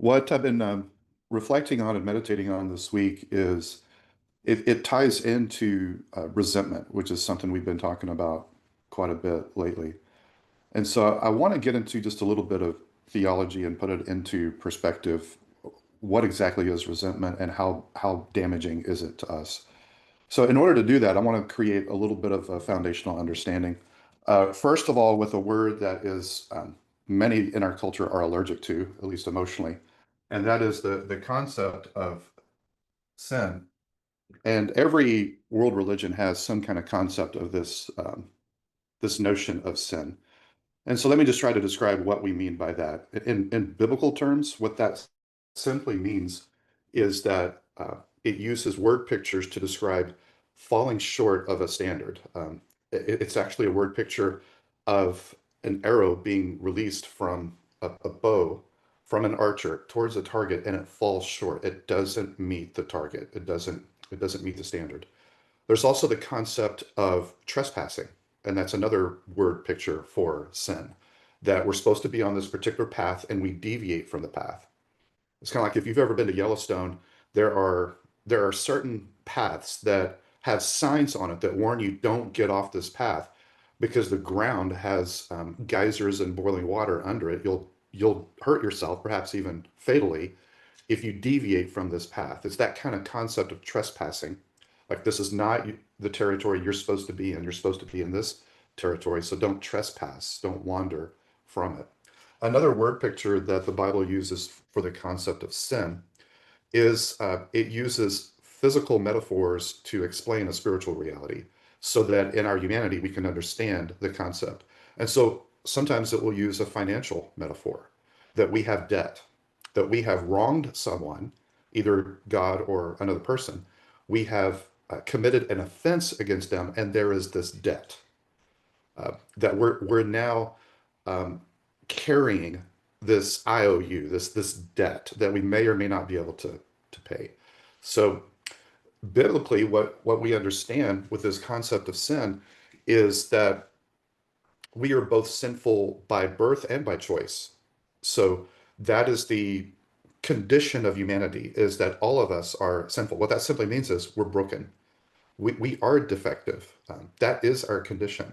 What I've been reflecting on and meditating on this week is it ties into resentment, which is something we've been talking about quite a bit lately. And so I want to get into just a little bit of theology and put it into perspective. What exactly is resentment and how damaging is it to us? So in order to do that, I want to create a little bit of a foundational understanding. First of all, with a word that is many in our culture are allergic to, at least emotionally, and that is the concept of sin. And every world religion has some kind of concept of this notion of sin. And so let me just try to describe what we mean by that. In biblical terms, what that simply means is that it uses word pictures to describe falling short of a standard. It's actually a word picture of an arrow being released from a bow from an archer towards a target, and it falls short. It doesn't meet the target. It doesn't meet the standard. There's also the concept of trespassing, and that's another word picture for sin, that we're supposed to be on this particular path and we deviate from the path. It's kind of like if you've ever been to Yellowstone, there are there are certain paths that have signs on it that warn you don't get off this path because the ground has geysers and boiling water under it. You'll hurt yourself, perhaps even fatally, if you deviate from this path. It's that kind of concept of trespassing. Like this is not the territory you're supposed to be in. You're supposed to be in this territory, so don't trespass, don't wander from it. Another word picture that the Bible uses for the concept of sin is it uses physical metaphors to explain a spiritual reality so that in our humanity we can understand the concept. And so sometimes it will use a financial metaphor that we have debt, that we have wronged someone, either God or another person. We have committed an offense against them, and there is this debt that we're now um, carrying this IOU, this debt that we may or may not be able to pay. So biblically, what we understand with this concept of sin is that we are both sinful by birth and by choice. So that is the condition of humanity, is that all of us are sinful. What that simply means is we're broken. We are defective. That is our condition.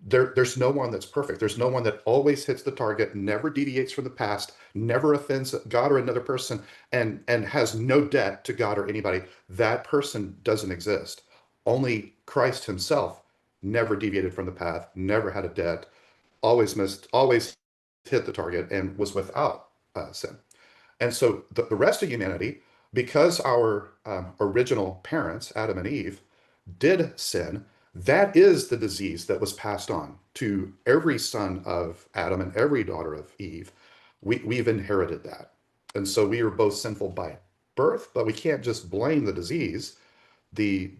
There's no one that's perfect. There's no one that always hits the target, never deviates from the past, never offends God or another person, and has no debt to God or anybody. That person doesn't exist. Only Christ himself never deviated from the path, never had a debt, always missed, always hit the target, and was without sin. And so the rest of humanity, because our original parents, Adam and Eve, did sin, that is the disease that was passed on to every son of Adam and every daughter of Eve. We've inherited that. And so we are both sinful by birth, but we can't just blame the disease, the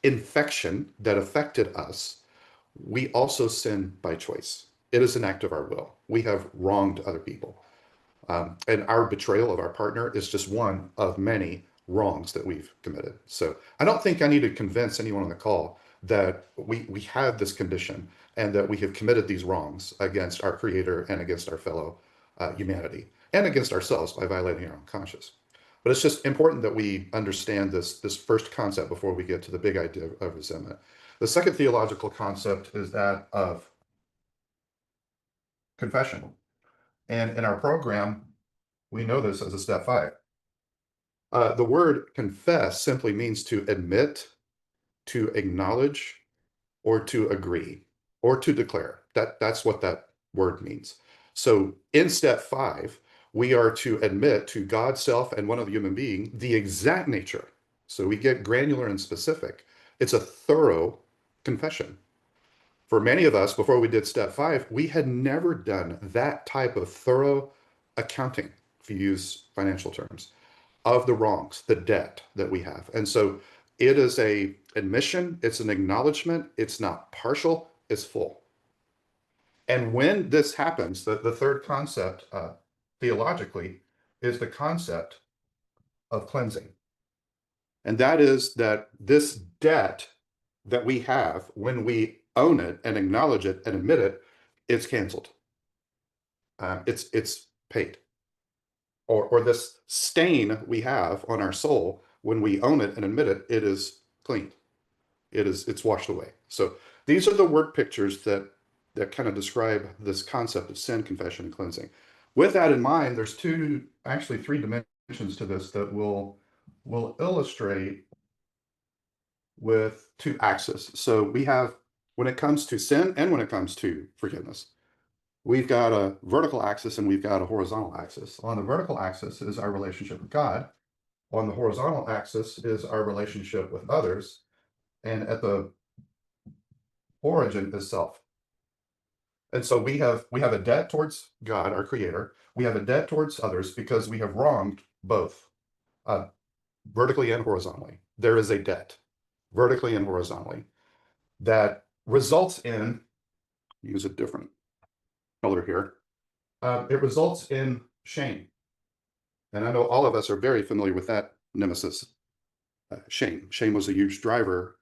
infection that affected us. We also sin by choice. It is an act of our will. We have wronged other people. And our betrayal of our partner is just one of many wrongs that we've committed. So I don't think I need to convince anyone on the call that we have this condition and that we have committed these wrongs against our Creator and against our fellow humanity and against ourselves by violating our own conscience. But it's just important that we understand this first concept before we get to the big idea of resentment. The second theological concept is that of confession. And in our program, we know this as a step five. The word confess simply means to admit, to acknowledge, or to agree, or to declare. That's what that word means. So in step five, we are to admit to God, self, and one other human being the exact nature. So we get granular and specific. It's a thorough confession. For many of us, before we did step five, we had never done that type of thorough accounting, if you use financial terms, of the wrongs, the debt that we have. And so it is a admission, it's an acknowledgement, it's not partial, it's full. And when this happens, the third concept theologically is the concept of cleansing. And that is that this debt that we have, when we own it and acknowledge it and admit it, it's canceled. It's paid. or this stain we have on our soul, when we own it and admit it, it is clean. It's washed away. So these are the word pictures that kind of describe this concept of sin, confession, and cleansing. With that in mind, there's actually three dimensions to this that will illustrate with two axes. So we have, when it comes to sin and when it comes to forgiveness, we've got a vertical axis and we've got a horizontal axis. On the vertical axis is our relationship with God. On the horizontal axis is our relationship with others. And at the origin is self. And so we have a debt towards God, our creator. We have a debt towards others because we have wronged both, uh, vertically and horizontally. There is a debt, vertically and horizontally, that results in, use a different color here, it results in shame. And I know all of us are very familiar with that nemesis, shame. Shame was a huge driver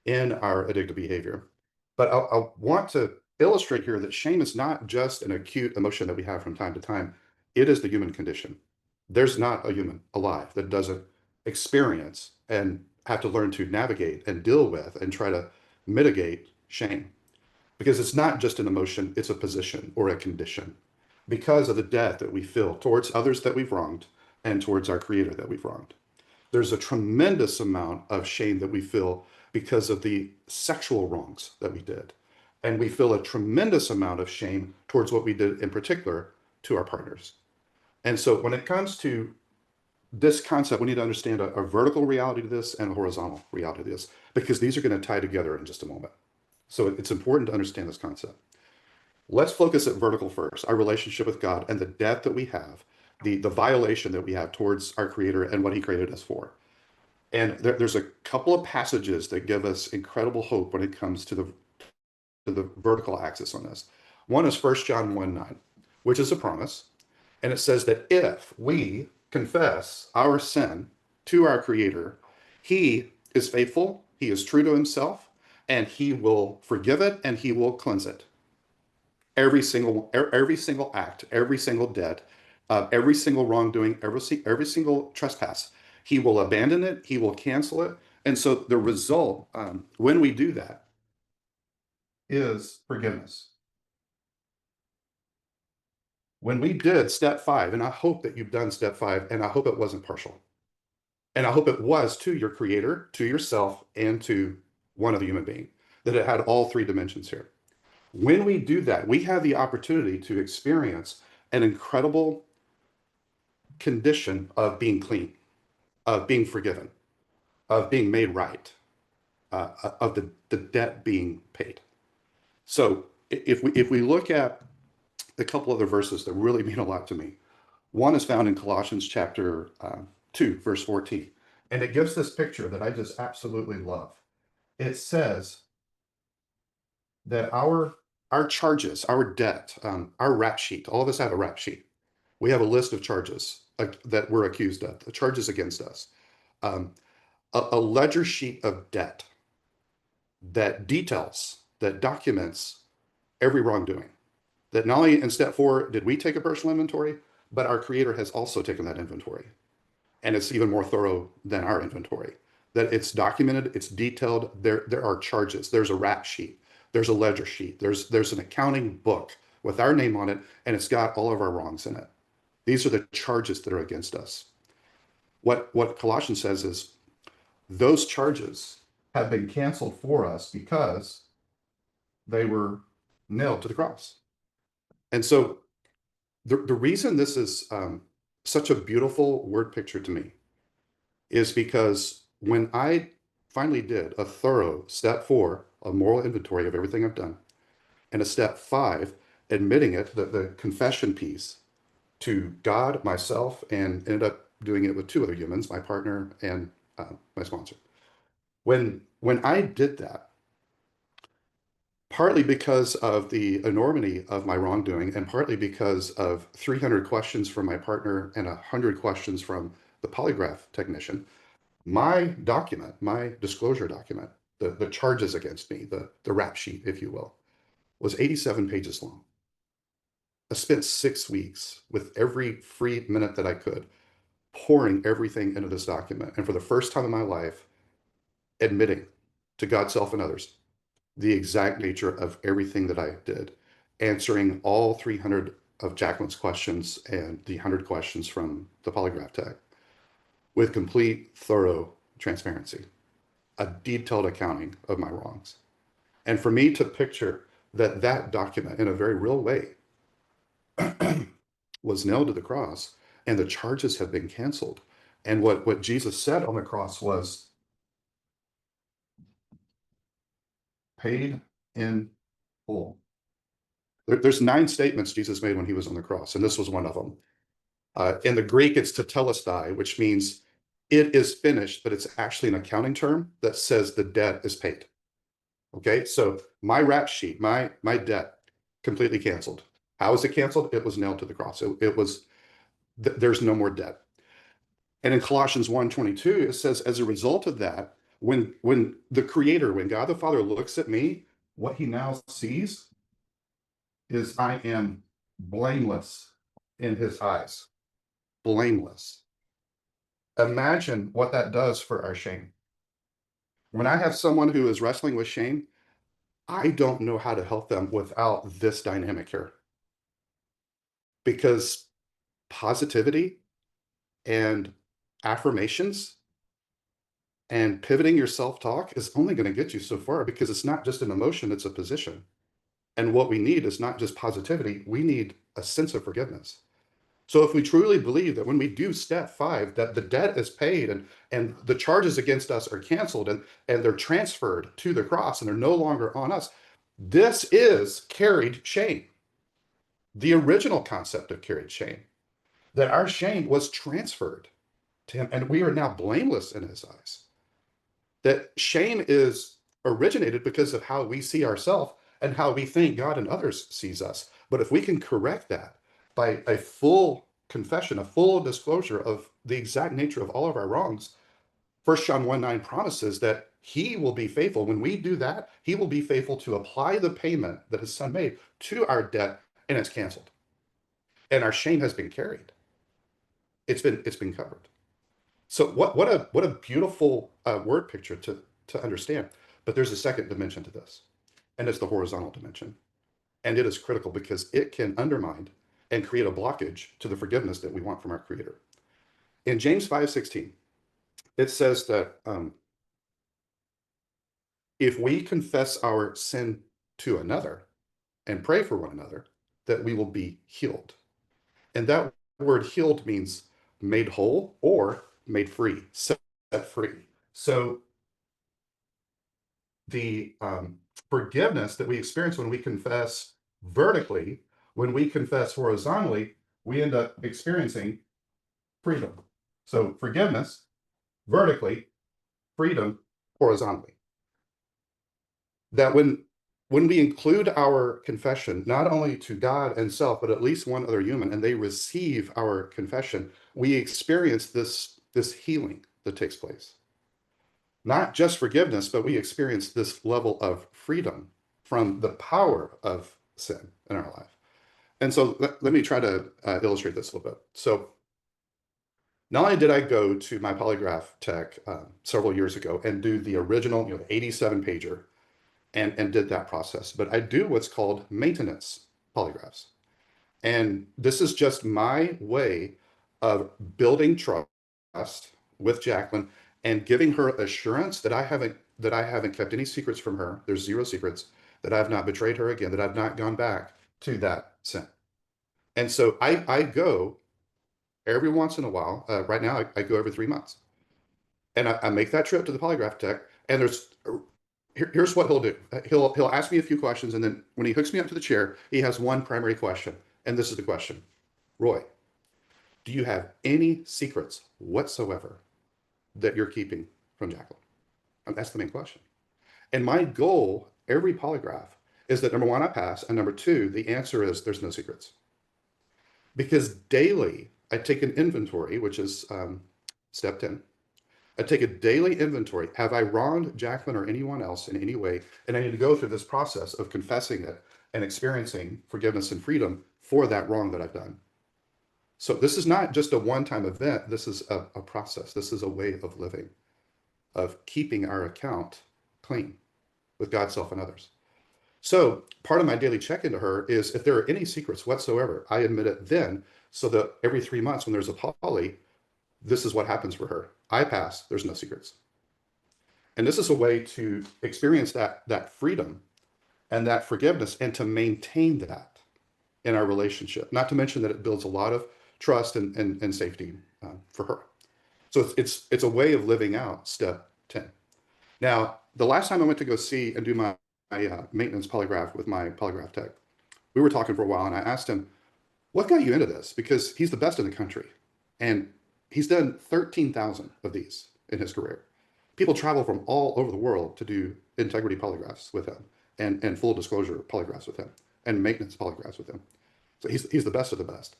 in our addictive behavior. But I want to illustrate here that shame is not just an acute emotion that we have from time to time. It is the human condition. There's not a human alive that doesn't experience and have to learn to navigate and deal with and try to mitigate shame. Because it's not just an emotion, it's a position or a condition. Because of the debt that we feel towards others that we've wronged and towards our creator that we've wronged. There's a tremendous amount of shame that we feel because of the sexual wrongs that we did. And we feel a tremendous amount of shame towards what we did in particular to our partners. And so when it comes to this concept, we need to understand a vertical reality to this and a horizontal reality to this, because these are going to tie together in just a moment. So it's important to understand this concept. Let's focus at vertical first, our relationship with God and the debt that we have, the violation that we have towards our creator and what he created us for. And there's a couple of passages that give us incredible hope when it comes to the vertical axis on this. One is 1 John 1:9, which is a promise. And it says that if we confess our sin to our creator, he is faithful, he is true to himself, and he will forgive it and he will cleanse it. Every single act, every single debt, every single wrongdoing, every single trespass. He will abandon it, he will cancel it. And so the result, when we do that, is forgiveness. When we did step 5, and I hope that you've done step 5, and I hope it wasn't partial, and I hope it was to your creator, to yourself, and to one other human being, that it had all three dimensions here. When we do that, we have the opportunity to experience an incredible condition of being clean, of being forgiven, of being made right, of the debt being paid. So if we look at a couple other verses that really mean a lot to me, one is found in Colossians chapter 2, verse 14, and it gives this picture that I just absolutely love. It says that our charges, our debt, our rap sheet, all of us have a rap sheet. We have a list of charges that we're accused of, the charges against us. Um, a ledger sheet of debt that details, that documents every wrongdoing. That not only in step 4 did we take a personal inventory, but our creator has also taken that inventory. And it's even more thorough than our inventory. That it's documented, it's detailed, there are charges, there's a rap sheet, there's a ledger sheet, there's an accounting book with our name on it, and it's got all of our wrongs in it. These are the charges that are against us. What Colossians says is those charges have been canceled for us because they were nailed to the cross. And so the reason this is such a beautiful word picture to me is because when I finally did a thorough step 4, a moral inventory of everything I've done, and a step 5, admitting it, the confession piece to God, myself, and ended up doing it with 2 other humans, my partner and my sponsor. When I did that, partly because of the enormity of my wrongdoing, and partly because of 300 questions from my partner and 100 questions from the polygraph technician, my document, my disclosure document, the charges against me, the rap sheet, if you will, was 87 pages long. I spent 6 weeks with every free minute that I could, pouring everything into this document. And for the first time in my life, admitting to God, self, and others the exact nature of everything that I did, answering all 300 of Jacqueline's questions and the 100 questions from the polygraph tech with complete, thorough transparency, a detailed accounting of my wrongs. And for me to picture that that document in a very real way was nailed to the cross and the charges have been canceled. And what Jesus said on the cross was paid in full. There's 9 statements Jesus made when he was on the cross, and this was one of them. In the Greek, it's tetelestai, which means it is finished, but it's actually an accounting term that says the debt is paid. Okay, so my rap sheet, my debt, completely canceled. How is it canceled? It was nailed to the cross. It was there's no more debt. And in Colossians 1:22, it says, as a result of that, when the Creator, when God the Father looks at me, what he now sees is I am blameless in his eyes. Blameless. Imagine what that does for our shame. When I have someone who is wrestling with shame, I don't know how to help them without this dynamic here. Because positivity and affirmations and pivoting your self-talk is only going to get you so far, because it's not just an emotion, it's a position. And what we need is not just positivity, we need a sense of forgiveness. So if we truly believe that when we do step 5, that the debt is paid and the charges against us are canceled and they're transferred to the cross and they're no longer on us, this is carried shame. The original concept of carried shame, that our shame was transferred to him and we are now blameless in his eyes. That shame is originated because of how we see ourselves and how we think God and others sees us. But if we can correct that by a full confession, a full disclosure of the exact nature of all of our wrongs, 1 John 1:9 promises that he will be faithful. When we do that, he will be faithful to apply the payment that his son made to our debt, and it's canceled. And our shame has been carried. It's been covered. So what a beautiful word picture to understand. But there's a second dimension to this, and it's the horizontal dimension. And it is critical because it can undermine and create a blockage to the forgiveness that we want from our Creator. In James 5:16, it says that if we confess our sin to another and pray for one another, that we will be healed. And that word healed means made whole or made free, set free. So the forgiveness that we experience when we confess vertically, when we confess horizontally, we end up experiencing freedom. So forgiveness vertically, freedom horizontally. That when we include our confession, not only to God and self, but at least one other human, and they receive our confession, we experience this healing that takes place. Not just forgiveness, but we experience this level of freedom from the power of sin in our life. And so let me try to illustrate this a little bit. So not only did I go to my polygraph tech several years ago and do the original 87 pager and did that process, but I do what's called maintenance polygraphs. And this is just my way of building trust with Jacqueline and giving her assurance that I haven't kept any secrets from her. There's 0 secrets, that I've not betrayed her again, that I've not gone back to that sin. And so I go every once in a while. Right now, I go every 3 months. And I make that trip to the polygraph tech. And here's what he'll do. He'll ask me a few questions. And then when he hooks me up to the chair, he has one primary question. And this is the question: Roy, do you have any secrets whatsoever that you're keeping from Jacqueline? And that's the main question. And my goal every polygraph is that, number one, I pass. And number two, the answer is there's no secrets. Because daily I take an inventory, which is step 10. I take a daily inventory. Have I wronged Jacqueline or anyone else in any way? And I need to go through this process of confessing it and experiencing forgiveness and freedom for that wrong that I've done. So this is not just a one-time event. This is a process. This is a way of living, of keeping our account clean with God, self, and others. So part of my daily check-in to her is if there are any secrets whatsoever, I admit it then, so that every 3 months when there's a poly, this is what happens for her. I pass, there's no secrets. And this is a way to experience that freedom and that forgiveness and to maintain that in our relationship. Not to mention that it builds a lot of trust and safety for her. So it's a way of living out step 10. Now, the last time I went to go see and do my maintenance polygraph with my polygraph tech, we were talking for a while and I asked him, what got you into this? Because he's the best in the country. And he's done 13,000 of these in his career. People travel from all over the world to do integrity polygraphs with him and full disclosure polygraphs with him and maintenance polygraphs with him. So he's the best of the best.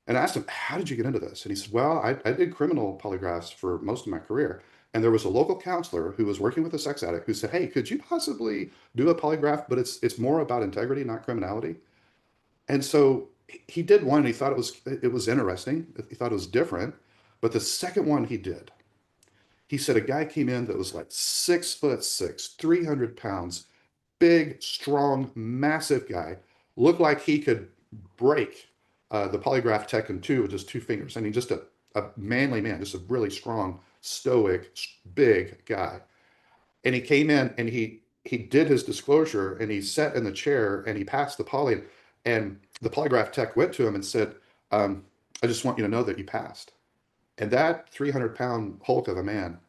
And I asked him, how did you get into this? And he said, well, I did criminal polygraphs for most of my career. And there was a local counselor who was working with a sex addict who said, hey, could you possibly do a polygraph? But it's more about integrity, not criminality. And so he did one and he thought it was interesting. He thought it was different. But the second one he did, he said a guy came in that was like 6'6", 300 pounds, big, strong, massive guy, looked like he could break the polygraph tech in two with just two fingers. I mean, just a manly man, just a really strong, stoic, big guy. And he came in and he did his disclosure and he sat in the chair and he passed the poly. And the polygraph tech went to him and said, I just want you to know that you passed. And that 300-pound hulk of a man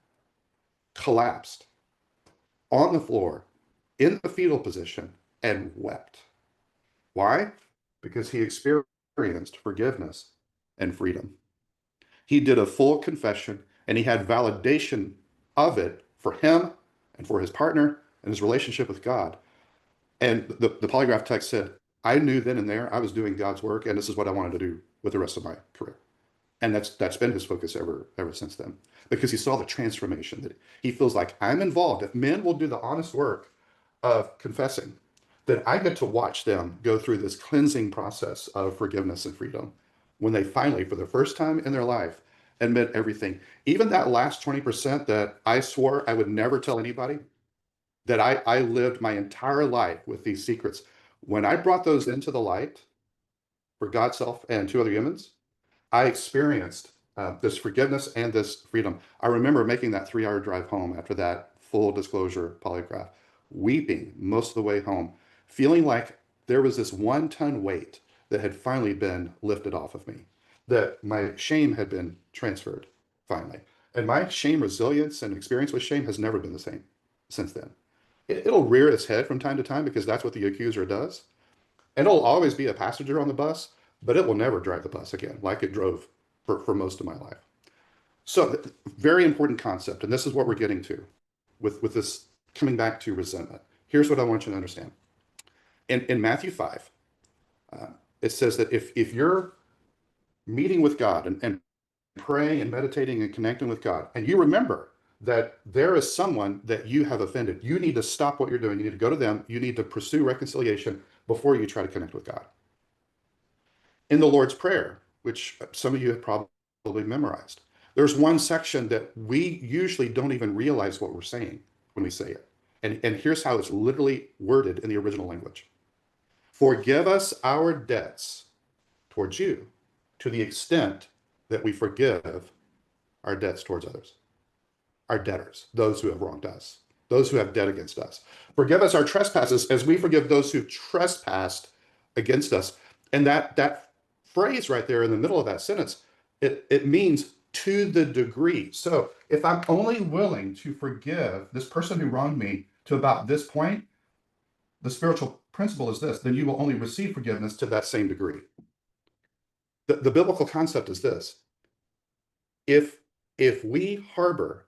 collapsed on the floor in the fetal position and wept. Why? Because he experienced forgiveness and freedom. He did a full confession and he had validation of it for him and for his partner and his relationship with God. And the polygraph text said, I knew then and there I was doing God's work, and this is what I wanted to do with the rest of my career. And that's been his focus ever since then, because he saw the transformation that he feels like I'm involved. If men will do the honest work of confessing, then I get to watch them go through this cleansing process of forgiveness and freedom when they finally, for the first time in their life, admit everything. Even that last 20% that I swore I would never tell anybody, that I lived my entire life with these secrets. When I brought those into the light for God's self and two other humans, I experienced this forgiveness and this freedom. I remember making that 3-hour drive home after that full disclosure polygraph, weeping most of the way home, feeling like there was this 1-ton weight that had finally been lifted off of me, that my shame had been transferred finally. And my shame resilience and experience with shame has never been the same since then. It'll rear its head from time to time because that's what the accuser does. And it'll always be a passenger on the bus, but it will never drive the bus again like it drove for most of my life. So very important concept. And this is what we're getting to with this coming back to resentment. Here's what I want you to understand. In Matthew 5, it says that if you're meeting with God and praying and meditating and connecting with God, and you remember that there is someone that you have offended, you need to stop what you're doing. You need to go to them. You need to pursue reconciliation before you try to connect with God. In the Lord's Prayer, which some of you have probably memorized, there's one section that we usually don't even realize what we're saying when we say it. And here's how it's literally worded in the original language. Forgive us our debts towards you to the extent that we forgive our debts towards others, our debtors, those who have wronged us, those who have debt against us. Forgive us our trespasses as we forgive those who trespassed against us. And that phrase right there in the middle of that sentence, it means to the degree. So if I'm only willing to forgive this person who wronged me to about this point, the spiritual principle is this, then you will only receive forgiveness to that same degree. The biblical concept is this. If we harbor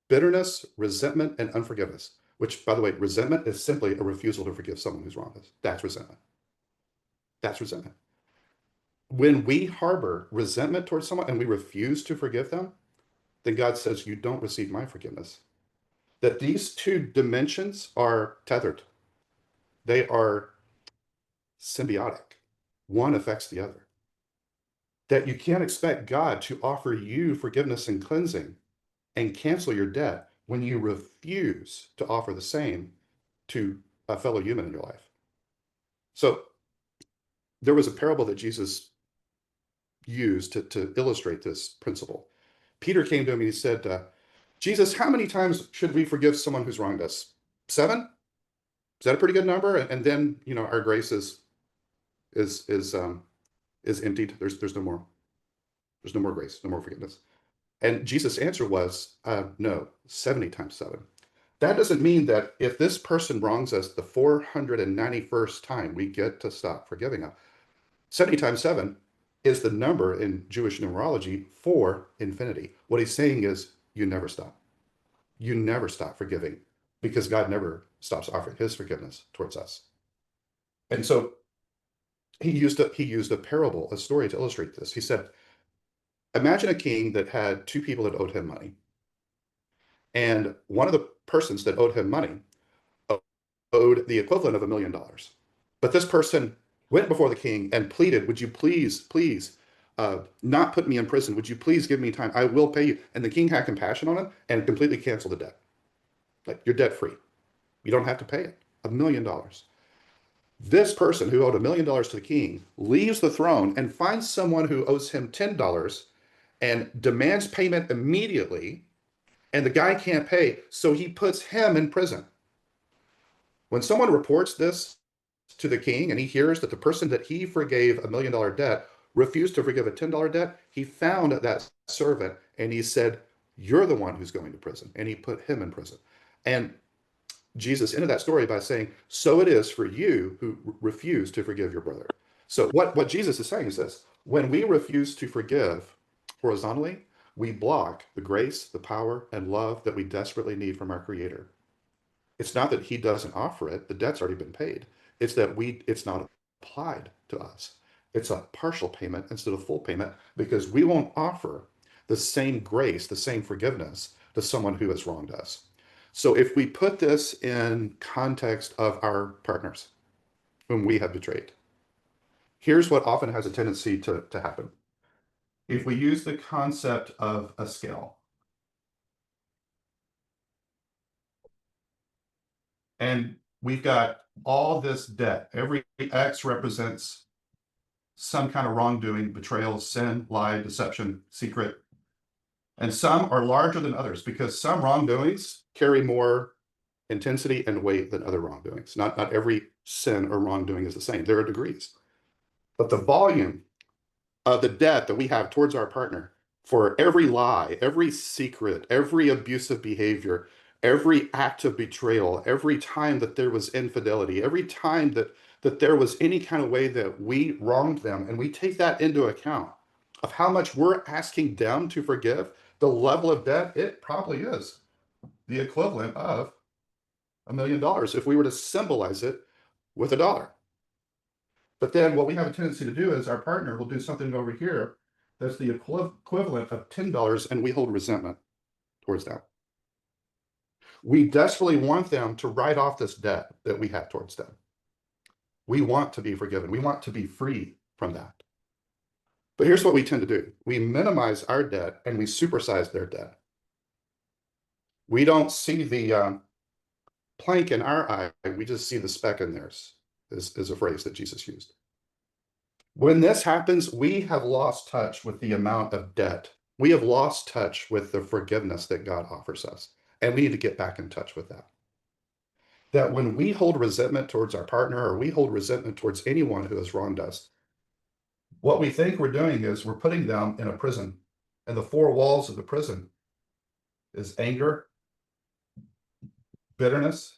bitterness, resentment, and unforgiveness, which, by the way, resentment is simply a refusal to forgive someone who's wronged us. That's resentment. That's resentment. When we harbor resentment towards someone and we refuse to forgive them, then God says, you don't receive my forgiveness. That these two dimensions are tethered. They are symbiotic. one affects the other. That you can't expect God to offer you forgiveness and cleansing and cancel your debt when you refuse to offer the same to a fellow human in your life. So there was a parable that Jesus used to illustrate this principle. Peter came to him and he said, Jesus, how many times should we forgive someone who's wronged us? 7? Is that a pretty good number? And then, our grace is is um, is emptied. There's no more. There's no more grace, no more forgiveness. And Jesus' answer was, no, 70 times 7. That doesn't mean that if this person wrongs us the 491st time, we get to stop forgiving them. 70 times 7 is the number in Jewish numerology for infinity. What he's saying is, you never stop. You never stop forgiving because God never stops offering his forgiveness towards us. And so he used a parable, a story to illustrate this. He said, imagine a king that had two people that owed him money. And one of the persons that owed him money owed the equivalent of $1 million. But this person went before the king and pleaded, would you please, not put me in prison? Would you please give me time? I will pay you. And the king had compassion on him and completely canceled the debt. Like, you're debt free. You don't have to pay it. $1 million. This person who owed $1 million to the king leaves the throne and finds someone who owes him $10 and demands payment immediately. And the guy can't pay, so he puts him in prison. When someone reports this to the king and he hears that the person that he forgave $1 million debt refused to forgive a $10 debt, he found that servant and he said, you're the one who's going to prison. And he put him in prison. And Jesus ended that story by saying, so it is for you who refuse to forgive your brother. So what Jesus is saying is this: when we refuse to forgive horizontally, we block the grace, the power, and love that we desperately need from our Creator. It's not that he doesn't offer it, the debt's already been paid. It's that it's not applied to us. It's a partial payment instead of full payment because we won't offer the same grace, the same forgiveness to someone who has wronged us. So if we put this in context of our partners whom we have betrayed, here's what often has a tendency to happen. If we use the concept of a scale, and we've got all this debt, every X represents some kind of wrongdoing, betrayal, sin, lie, deception, secret. And some are larger than others because some wrongdoings carry more intensity and weight than other wrongdoings. Not every sin or wrongdoing is the same. There are degrees. But the volume of the debt that we have towards our partner for every lie, every secret, every abusive behavior, every act of betrayal, every time that there was infidelity, every time that there was any kind of way that we wronged them, and we take that into account of how much we're asking them to forgive, the level of debt, it probably is the equivalent of $1 million if we were to symbolize it with a dollar. But then what we have a tendency to do is our partner will do something over here that's the equivalent of $10, and we hold resentment towards them. We desperately want them to write off this debt that we have towards them. We want to be forgiven. We want to be free from that. But here's what we tend to do. We minimize our debt and we supersize their debt. We don't see the plank in our eye. We just see the speck in theirs, is a phrase that Jesus used. When this happens, we have lost touch with the amount of debt. We have lost touch with the forgiveness that God offers us. And we need to get back in touch with that. That when we hold resentment towards our partner or we hold resentment towards anyone who has wronged us, what we think we're doing is we're putting them in a prison. And the four walls of the prison is anger, bitterness,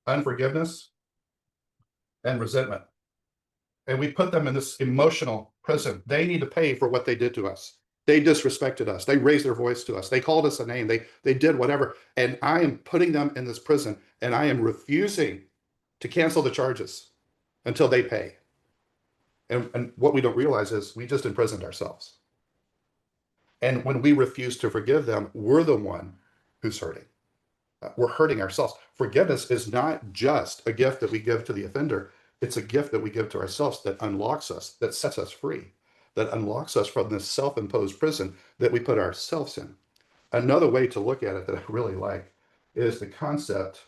unforgiveness, and resentment. And we put them in this emotional prison. They need to pay for what they did to us. They disrespected us. They raised their voice to us. They called us a name. They did whatever. And I am putting them in this prison, and I am refusing to cancel the charges until they pay. And what we don't realize is we just imprisoned ourselves. And when we refuse to forgive them, we're the one who's hurting. We're hurting ourselves. Forgiveness is not just a gift that we give to the offender. It's a gift that we give to ourselves that unlocks us, that sets us free, that unlocks us from this self-imposed prison that we put ourselves in. Another way to look at it that I really like is the concept.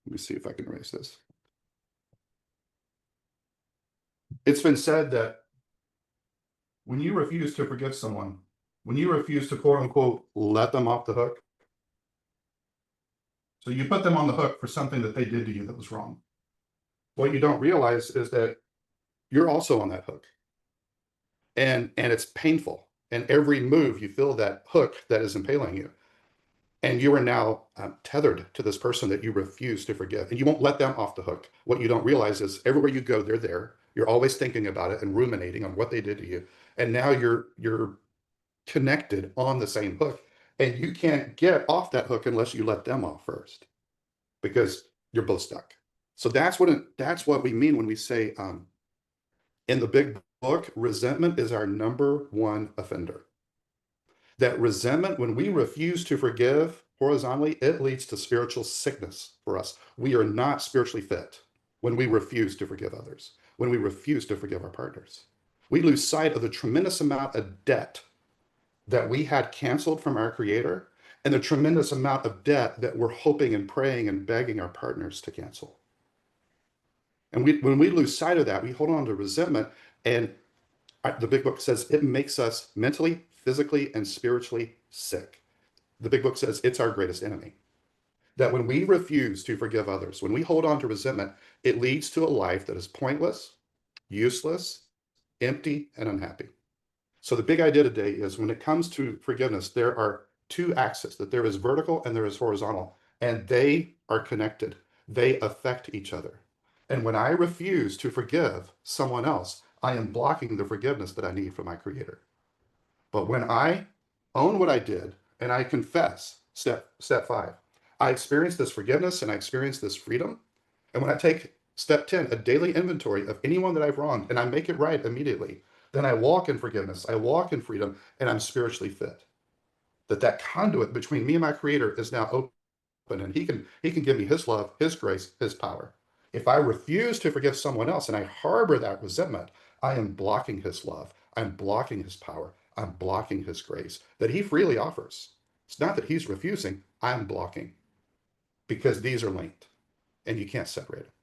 Let me see if I can erase this. It's been said that when you refuse to forgive someone, when you refuse to quote unquote let them off the hook, so you put them on the hook for something that they did to you that was wrong. What you don't realize is that you're also on that hook. And it's painful. And every move you feel that hook that is impaling you. And you are now tethered to this person that you refuse to forgive. And you won't let them off the hook. What you don't realize is everywhere you go, they're there. You're always thinking about it and ruminating on what they did to you. And now you're connected on the same hook. And you can't get off that hook unless you let them off first, because you're both stuck. So that's what we mean when we say in the big book, resentment is our number one offender. That resentment, when we refuse to forgive horizontally, it leads to spiritual sickness for us. We are not spiritually fit when we refuse to forgive others, when we refuse to forgive our partners. We lose sight of the tremendous amount of debt that we had canceled from our Creator, and the tremendous amount of debt that we're hoping and praying and begging our partners to cancel. And when we lose sight of that, we hold on to resentment, and the big book says it makes us mentally, physically, and spiritually sick. The big book says it's our greatest enemy. That when we refuse to forgive others, when we hold on to resentment, it leads to a life that is pointless, useless, empty, and unhappy. So the big idea today is when it comes to forgiveness, there are two axes, that there is vertical and there is horizontal, and they are connected. They affect each other. And when I refuse to forgive someone else, I am blocking the forgiveness that I need from my Creator. But when I own what I did and I confess, step 5, I experience this forgiveness and I experience this freedom. And when I take step 10, a daily inventory of anyone that I've wronged, and I make it right immediately, then I walk in forgiveness, I walk in freedom, and I'm spiritually fit. That conduit between me and my Creator is now open, and he can give me his love, his grace, his power. If I refuse to forgive someone else and I harbor that resentment, I am blocking his love. I'm blocking his power. I'm blocking his grace that he freely offers. It's not that he's refusing, I'm blocking, because these are linked and you can't separate them.